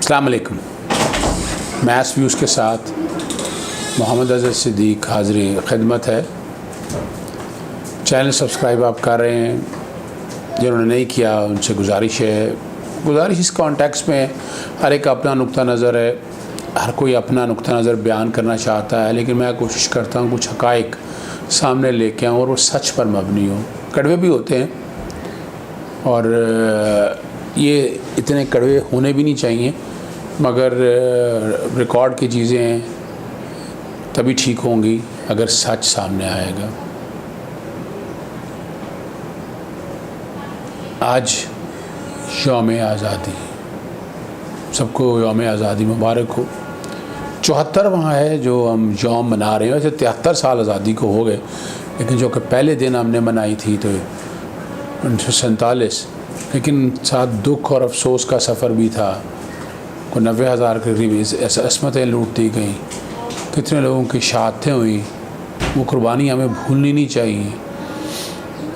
अस्सलाम वालेकुम। Mess views के साथ मोहम्मद अज़हर सिद्दीक हाज़िर खिदमत है। चैनल सब्सक्राइब आप कर रहे हैं, जिन्होंने नहीं किया उनसे गुजारिश इस कॉन्टेक्स्ट में हर एक अपना नुक्ता नज़र है, हर कोई अपना नुक्ता नज़र बयान करना चाहता है, लेकिन मैं कोशिश करता हूँ कुछ हक़ाइक़ सामने लेके आऊँ और वो सच पर मबनी हो। कड़वे भी होते हैं और ये इतने कड़वे होने भी नहीं चाहिए, मगर रिकॉर्ड की चीज़ें तभी ठीक होंगी अगर सच सामने आएगा। आज यौम आज़ादी, सबको यौम आज़ादी मुबारक हो। 74वां है जो हम यौम मना रहे हैं। वैसे 73 साल आज़ादी को हो गए, लेकिन जो कि पहले दिन हमने मनाई थी तो 1947, लेकिन साथ दुख और अफसोस का सफ़र भी था। को 90,000 के करीब असमतें लूट दी गई, कितने लोगों की शहादतें हुई। वो कुर्बानी हमें भूलनी नहीं चाहिए।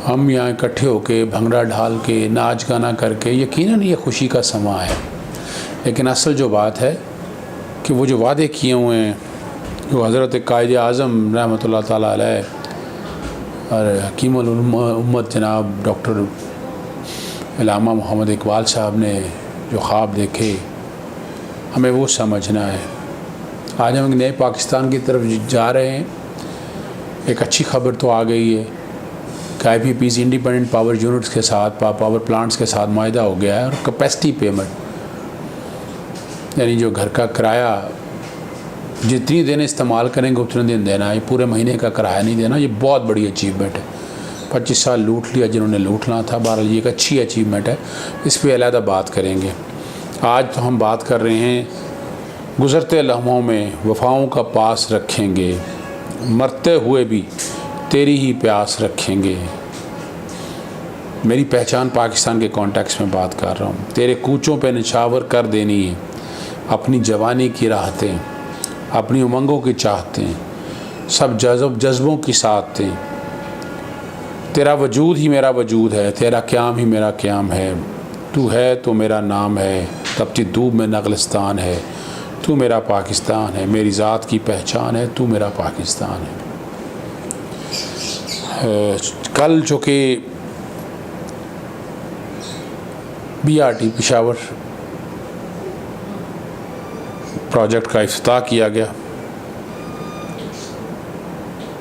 हम यहाँ इकट्ठे होके भंगड़ा ढाल के नाच गाना करके यकीनन ये खुशी का समा है, लेकिन असल जो बात है कि वो जो वादे किए हुए हैं, जो हज़रत कायद आज़म रहमतुल्लाह ताला अलैह और हकीमुल उम्मत जनाब डॉक्टर अल्लामा मोहम्मद इकबाल साहब ने जो ख्वाब देखे, हमें वो समझना है। आज हम एक नए पाकिस्तान की तरफ जा रहे हैं। एक अच्छी खबर तो आ गई है कि IPPs इंडिपेंडेंट पावर यूनिट्स के साथ पावर प्लांट्स के साथ माहिदा हो गया है, और कैपेसिटी पेमेंट यानी जो घर का किराया जितनी दिन इस्तेमाल करेंगे उतने दिन देना, ये पूरे महीने का किराया नहीं देना। ये बहुत बड़ी अचीवमेंट है। 25 साल लूट लिया जिन्होंने लूटना था। बहरहाल ये एक अच्छी अचीवमेंट है, इस पर अलहदा बात करेंगे। आज तो हम बात कर रहे हैं गुज़रते लम्हों में वफ़ाओं का पास रखेंगे, मरते हुए भी तेरी ही प्यास रखेंगे। मेरी पहचान पाकिस्तान के कॉन्टेक्स्ट में बात कर रहा हूँ। तेरे कूचों पे निछावर कर देनी है अपनी जवानी की राहतें, अपनी उमंगों की चाहतें, सब जज्बों की साथें। तेरा वजूद ही मेरा वजूद है, तेरा क़याम ही मेरा क़याम है। तू है तो मेरा नाम है, तपती धूप में नगलिस्तान है। तू मेरा पाकिस्तान है, मेरी ज़ात की पहचान है। तू मेरा पाकिस्तान है। कल जो कि BRT पेशावर प्रोजेक्ट का इफ्तिताह किया गया।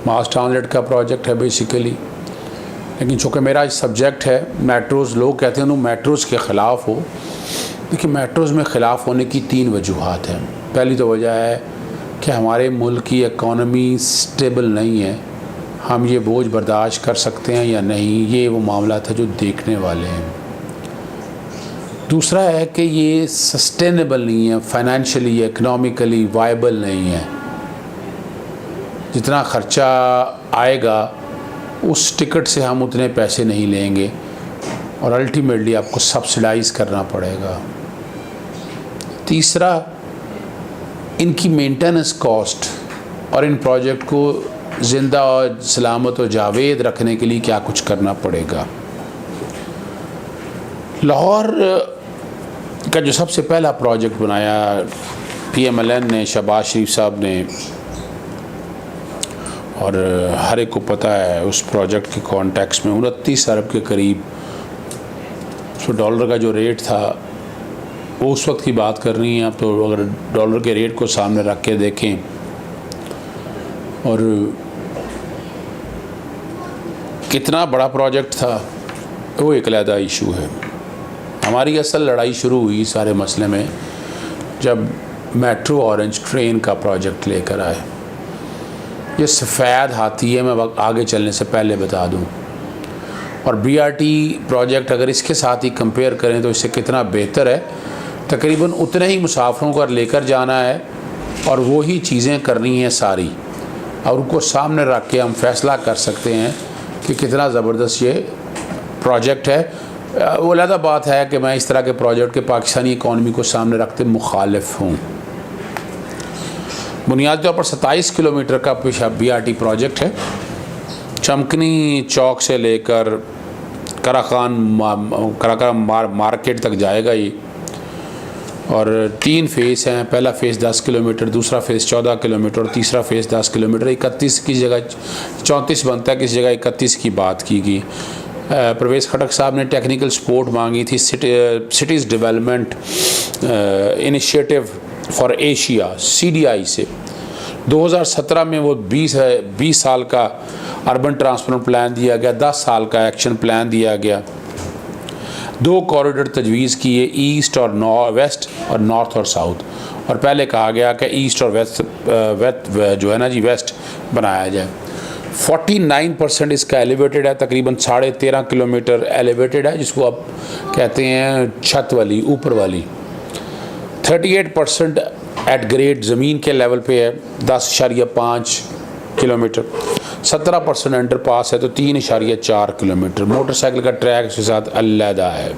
मास ट्रांसलेट का प्रोजेक्ट है बेसिकली, लेकिन चूँकि मेरा सब्जेक्ट है मेट्रोज़, लोग कहते हैं तुम मेट्रोज़ के ख़िलाफ़ हो। देखिए, मेट्रोज़ में ख़िलाफ़ होने की 3 वजूहात हैं। पहली तो वजह है कि हमारे मुल्क की इकॉनमी स्टेबल नहीं है। हम ये बोझ बर्दाश्त कर सकते हैं या नहीं, ये वो मामला था जो देखने वाले हैं। दूसरा है कि ये सस्टेनेबल नहीं है, फाइनेंशियली इकनॉमिकली वायबल नहीं है। जितना ख़र्चा आएगा उस टिकट से हम उतने पैसे नहीं लेंगे, और अल्टीमेटली आपको सब्सिडाइज़ करना पड़ेगा। तीसरा, इनकी मेंटेनेंस कॉस्ट और इन प्रोजेक्ट को ज़िंदा और सलामत और जावेद रखने के लिए क्या कुछ करना पड़ेगा। लाहौर का जो सबसे पहला प्रोजेक्ट बनाया PMLN ने, शहबाज शरीफ साहब ने, और हर एक को पता है उस प्रोजेक्ट के कॉन्टेक्स्ट में 29 अरब के करीब $100 का जो रेट था, वो उस वक्त की बात कर रही हैं आप। तो अगर डॉलर के रेट को सामने रख के देखें, और कितना बड़ा प्रोजेक्ट था, वो एक अलग इशू है। हमारी असल लड़ाई शुरू हुई सारे मसले में जब मेट्रो ऑरेंज ट्रेन का प्रोजेक्ट लेकर आए। ये सफ़ेद हाथी है, मैं आगे चलने से पहले बता दूं। और BRT प्रोजेक्ट अगर इसके साथ ही कंपेयर करें तो इससे कितना बेहतर है। तकरीबन उतने ही मुसाफिरों को लेकर जाना है और वो ही चीज़ें करनी हैं सारी, और उनको सामने रख के हम फैसला कर सकते हैं कि कितना ज़बरदस्त ये प्रोजेक्ट है। वो अलग बात है कि मैं इस तरह के प्रोजेक्ट के पाकिस्तानी इकॉनमी को सामने रखते मुखालिफ हूँ। बुनियादी तौर पर 27 किलोमीटर का BRT प्रोजेक्ट है। चमकनी चौक से लेकर कराकान मार्केट तक जाएगा ये, और 3 फ़ेज़ हैं। पहला फ़ेज़ 10 किलोमीटर, दूसरा फ़ेज़ 14 किलोमीटर और तीसरा फ़ेज़ 10 किलोमीटर। 31 की जगह 34 बनता है, किसी जगह 31 की बात की गई। परवेज़ खटक साहब ने टेक्निकल सपोर्ट मांगी थी cities development initiative for Asia CDI से। 2017 में वो 20 साल का अर्बन ट्रांसफॉर्मेशन प्लान दिया गया, 10 साल का एक्शन प्लान दिया गया। 2 कॉरिडोर तजवीज़ किए, ईस्ट और वेस्ट और नॉर्थ और साउथ। और पहले कहा गया कि ईस्ट और वेस्ट जो है ना जी, वेस्ट बनाया जाए। 49% इसका एलिवेटेड है, तकरीबन 13.5 किलोमीटर एलिवेटेड है, जिसको आप कहते हैं छत वाली, ऊपर वाली। 38% एट ग्रेड ज़मीन के लेवल पे है, 10.5 किलोमीटर। 17% अंडर पास है, तो 3.4 किलोमीटर। मोटरसाइकिल का ट्रैक इसके साथ अलहदा है।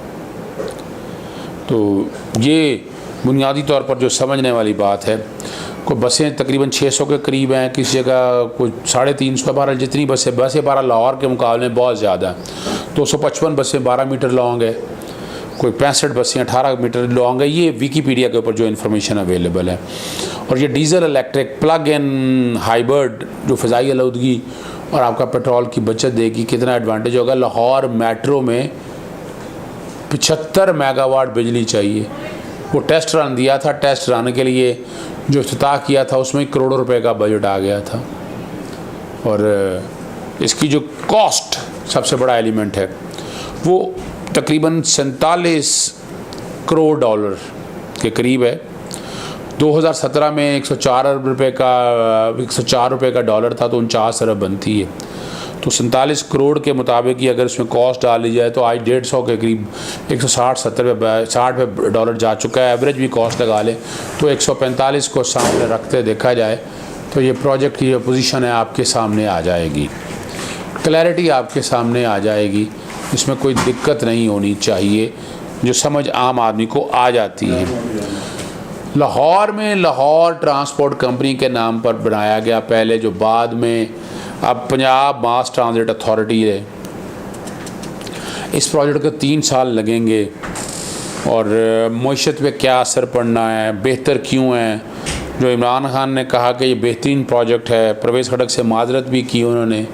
तो ये बुनियादी तौर पर जो समझने वाली बात है। कोई बसें तकरीबन 600 के करीब हैं, किसी जगह कोई 350। बहरहाल जितनी बसें 12 लाहौर के मुकाबले में बहुत ज़्यादा है। 255 बसें 12 मीटर लॉन्ग है, कोई 65 बसें 18 मीटर लॉन्ग है। ये विकीपीडिया के ऊपर जो इन्फॉर्मेशन अवेलेबल है। और ये diesel electric plug in hybrid जो फ़िज़ाई आलूदगी और आपका पेट्रोल की बचत देगी, कितना एडवांटेज होगा। लाहौर मेट्रो में 75 मेगावाट बिजली चाहिए। वो टेस्ट रन दिया था, टेस्ट रन के लिए जो इफ्तिताह किया था उसमें करोड़ों रुपए का बजट आ गया था। और इसकी जो कॉस्ट सबसे बड़ा एलिमेंट है वो तकरीबन 47 करोड़ डॉलर के करीब है। 2017 में 104 अरब रुपए का 104 रुपये का डॉलर था, तो 49 अरब बनती है। तो 47 करोड़ के मुताबिक ही अगर इसमें कॉस्ट डाली जाए तो आज 150 के करीब 160 पे डॉलर जा चुका है। एवरेज भी कॉस्ट लगा लें तो 145 को सामने रखते देखा जाए तो ये प्रोजेक्ट की जो पोजीशन है आपके सामने आ जाएगी, क्लैरिटी आपके सामने आ जाएगी। इसमें कोई दिक्कत नहीं होनी चाहिए, जो समझ आम आदमी को आ जाती है। लाहौर में लाहौर ट्रांसपोर्ट कंपनी के नाम पर बनाया गया पहले, जो बाद में अब पंजाब मास ट्रांजिट अथॉरिटी है। इस प्रोजेक्ट को 3 साल लगेंगे। और मईशत पे क्या असर पड़ना है, बेहतर क्यों है। जो इमरान खान ने कहा कि ये बेहतरीन प्रोजेक्ट है, परवेज़ खटक से माजरत भी की उन्होंने।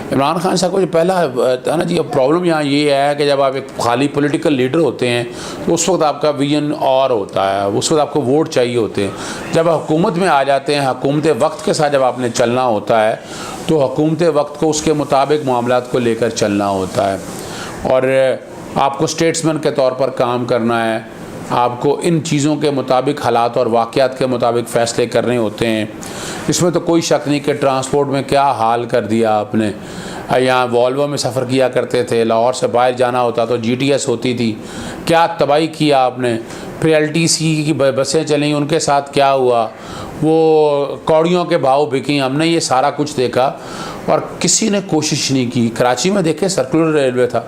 इमरान खान साहब को जो पहला है ना जी, अब प्रॉब्लम यहाँ ये है कि जब आप एक खाली पॉलिटिकल लीडर होते हैं तो उस वक्त आपका विजन और होता है, उस वक्त आपको वोट चाहिए होते हैं। जब हुकूमत में आ जाते हैं, हुकूमत वक्त के साथ जब आपने चलना होता है तो हुकूमत वक्त को उसके मुताबिक मामलात को लेकर चलना होता है। और आपको स्टेट्समैन के तौर पर काम करना है, आपको इन चीज़ों के मुताबिक, हालात और वाक़यात के मुताबिक फ़ैसले करने होते हैं। इसमें तो कोई शक नहीं कि ट्रांसपोर्ट में क्या हाल कर दिया आपने। यहाँ वॉल्वो में सफ़र किया करते थे, लाहौर से बाहर जाना होता तो GTS होती थी, क्या तबाही किया आपने। फिर LTC की बसें चलीं, उनके साथ क्या हुआ, वो कौड़ियों के भाव बिकी। हमने ये सारा कुछ देखा और किसी ने कोशिश नहीं की। कराची में देखे सर्कुलर रेलवे था,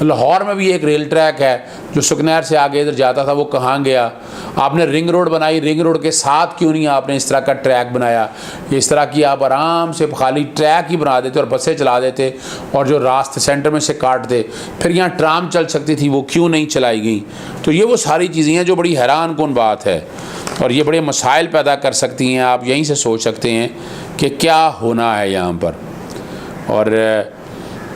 लाहौर में भी एक रेल ट्रैक है जो सुकनैर से आगे इधर जाता था, वो कहाँ गया। आपने रिंग रोड बनाई, रिंग रोड के साथ क्यों नहीं आपने इस तरह का ट्रैक बनाया। इस तरह की आप आराम से खाली ट्रैक ही बना देते और बसें चला देते और जो रास्ते सेंटर में से काटते, फिर यहाँ ट्राम चल सकती थी, वो क्यों नहीं चलाई गई। तो ये वो सारी चीज़ें हैं जो बड़ी हैरान कुन बात है और ये बड़े मसाइल पैदा कर सकती हैं। आप यहीं से सोच सकते हैं कि क्या होना है यहाँ पर। और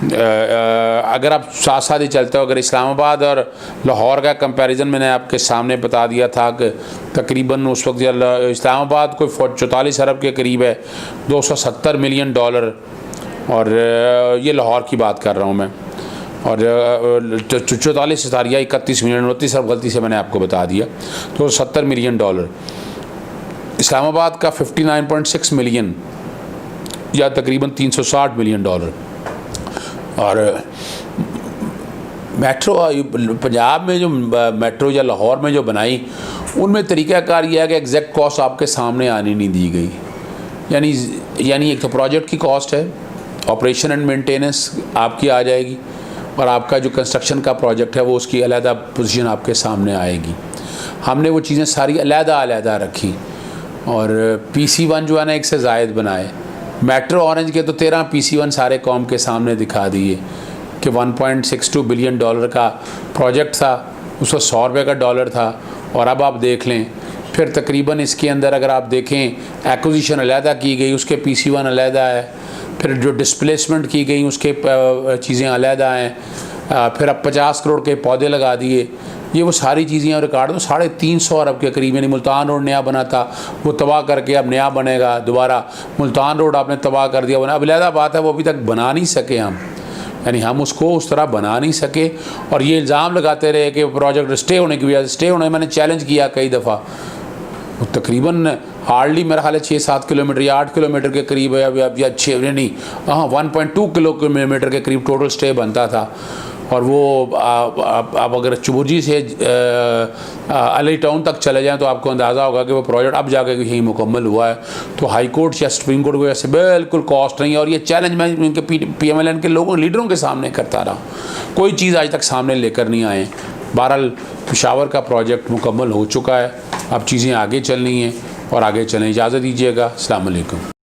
अगर आप साथ साथ ही चलते हो, अगर इस्लामाबाद और लाहौर का कंपैरिजन मैंने आपके सामने बता दिया था कि तकरीबन उस वक्त इस्लामाबाद कोई 44 अरब के करीब है, 270 मिलियन डॉलर। और ये लाहौर की बात कर रहा हूँ मैं। और 44 सितारिया 31 मिलियन, 29 अरब गलती से मैंने आपको बता दिया, तो 70 मिलियन डॉलर। इस्लामाबाद का 59.6 मिलियन या तकरीबन 360 मिलियन डॉलर। और मेट्रो पंजाब में जो मेट्रो या लाहौर में जो बनाई, उनमें तरीक़ाकार यह है कि एग्जैक्ट कॉस्ट आपके सामने आने नहीं दी गई। यानी एक तो प्रोजेक्ट की कॉस्ट है, ऑपरेशन एंड मेंटेनेंस आपकी आ जाएगी और आपका जो कंस्ट्रक्शन का प्रोजेक्ट है वो उसकी अलहदा पोजीशन आपके सामने आएगी। हमने वो चीज़ें सारी अलहदा रखी और PC1 जो है ना, एक से ज़ायद बनाए। मेट्रो ऑरेंज के तो 13 PC1 सारे कौम के सामने दिखा दिए कि 1.62 बिलियन डॉलर का प्रोजेक्ट था, उसको 100 रुपये का डॉलर था और अब आप देख लें फिर तकरीबन इसके अंदर अगर आप देखें एक्विजिशन अलहदा की गई, उसके PC1 अलहदा है, फिर जो डिस्प्लेसमेंट की गई उसके चीज़ें अलहदा हैं, फिर अब 50 करोड़ के पौधे लगा दिए। ये वो सारी चीज़ें रिकॉर्ड में 350 अरब के करीब, यानी मुल्तान रोड नया बना था वो तबाह करके अब नया बनेगा दोबारा। मुल्तान रोड आपने तबाह कर दिया, बना अब अलहदा बात है वो अभी तक बना नहीं सके हम, यानी हम उसको उस तरह बना नहीं सके। और ये इल्ज़ाम लगाते रहे कि प्रोजेक्ट स्टे होने की वजह से, स्टे होने मैंने चैलेंज किया कई दफ़ा, वो तकरीबन हार्डली मेरा ख्याल है 6-7 किलोमीटर या 8 किलोमीटर के करीब है या 6 नहीं, हाँ 1.2 किलोमीटर के करीब टोटल स्टे बनता था। और वो आप अगर चुबुर्जी से अली टाउन तक चले जाएं तो आपको अंदाज़ा होगा कि वो प्रोजेक्ट अब जाकर यहीं मुकम्मल हुआ है। तो हाई कोर्ट या सुप्रीम कोर्ट की वजह से बिल्कुल कॉस्ट नहीं है। और ये चैलेंज मैं इनके PMLN के लोगों लीडरों के सामने करता रहा, कोई चीज़ आज तक सामने लेकर नहीं आए। बहरहाल पेशावर का प्रोजेक्ट मुकम्मल हो चुका है, अब चीज़ें आगे चलनी हैं और आगे चलें। इजाज़त दीजिएगा। अस्सलाम वालेकुम।